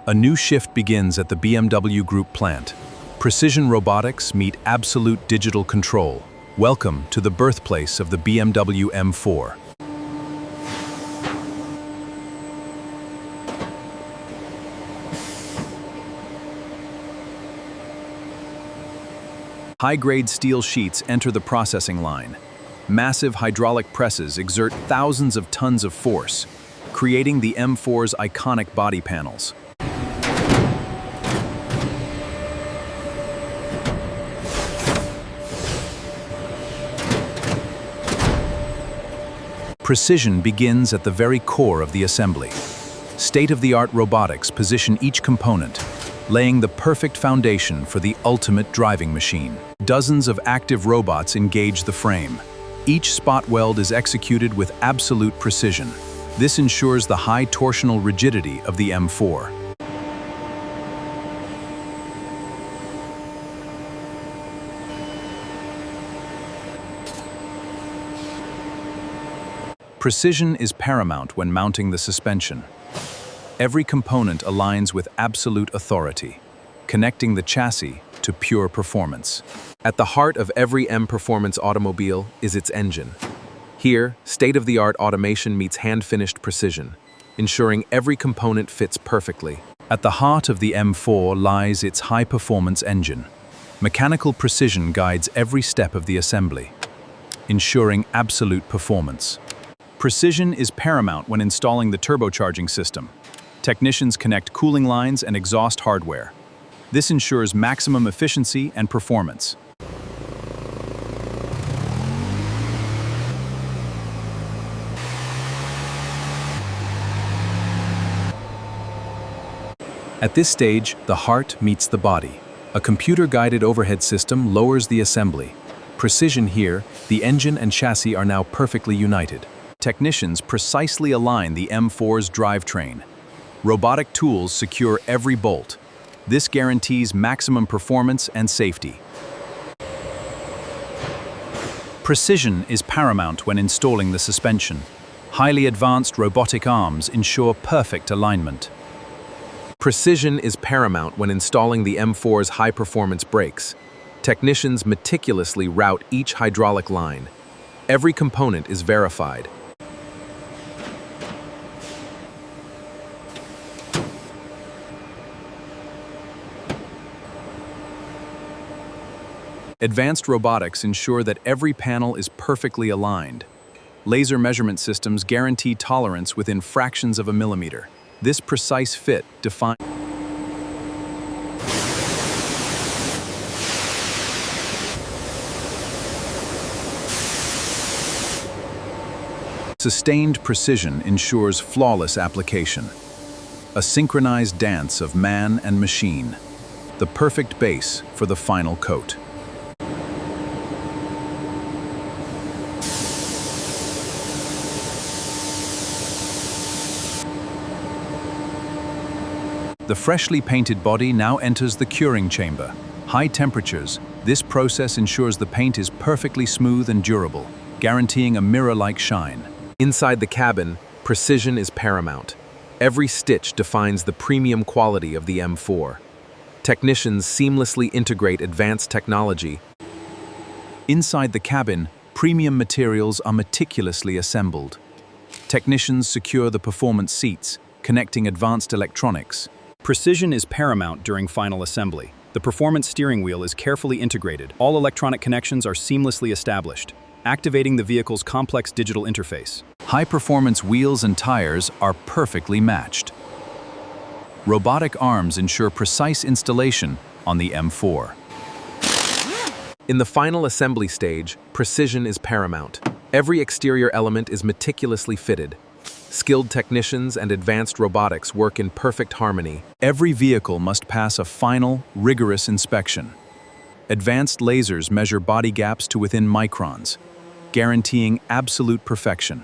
A new shift begins at the BMW Group plant. Precision robotics meet absolute digital control. Welcome to the birthplace of the BMW M4. High-grade steel sheets enter the processing line. Massive hydraulic presses exert thousands of tons of force, creating the M4's iconic body panels. Precision begins at the very core of the assembly. State-of-the-art robotics position each component, laying the perfect foundation for the ultimate driving machine. Dozens of active robots engage the frame. Each spot weld is executed with absolute precision. This ensures the high torsional rigidity of the M4. Precision is paramount when mounting the suspension. Every component aligns with absolute authority, connecting the chassis to pure performance. At the heart of every M-Performance automobile is its engine. Here, state-of-the-art automation meets hand-finished precision, ensuring every component fits perfectly. At the heart of the M4 lies its high-performance engine. Mechanical precision guides every step of the assembly, ensuring absolute performance. Precision is paramount when installing the turbocharging system. Technicians connect cooling lines and exhaust hardware. This ensures maximum efficiency and performance. At this stage, the heart meets the body. A computer-guided overhead system lowers the assembly. Precision here, the engine and chassis are now perfectly united. Technicians precisely align the M4's drivetrain. Robotic tools secure every bolt. This guarantees maximum performance and safety. Precision is paramount when installing the suspension. Highly advanced robotic arms ensure perfect alignment. Precision is paramount when installing the M4's high-performance brakes. Technicians meticulously route each hydraulic line. Every component is verified. Advanced robotics ensure that every panel is perfectly aligned. Laser measurement systems guarantee tolerance within fractions of a millimeter. This precise fit defines sustained precision ensures flawless application. A synchronized dance of man and machine. The perfect base for the final coat. The freshly painted body now enters the curing chamber. High temperatures, this process ensures the paint is perfectly smooth and durable, guaranteeing a mirror-like shine. Inside the cabin, precision is paramount. Every stitch defines the premium quality of the M4. Technicians seamlessly integrate advanced technology. Inside the cabin, premium materials are meticulously assembled. Technicians secure the performance seats, connecting advanced electronics. Precision is paramount during final assembly. The performance steering wheel is carefully integrated. All electronic connections are seamlessly established, activating the vehicle's complex digital interface. High-performance wheels and tires are perfectly matched. Robotic arms ensure precise installation on the M4. In the final assembly stage, precision is paramount. Every exterior element is meticulously fitted. Skilled technicians and advanced robotics work in perfect harmony. Every vehicle must pass a final, rigorous inspection. Advanced lasers measure body gaps to within microns, guaranteeing absolute perfection.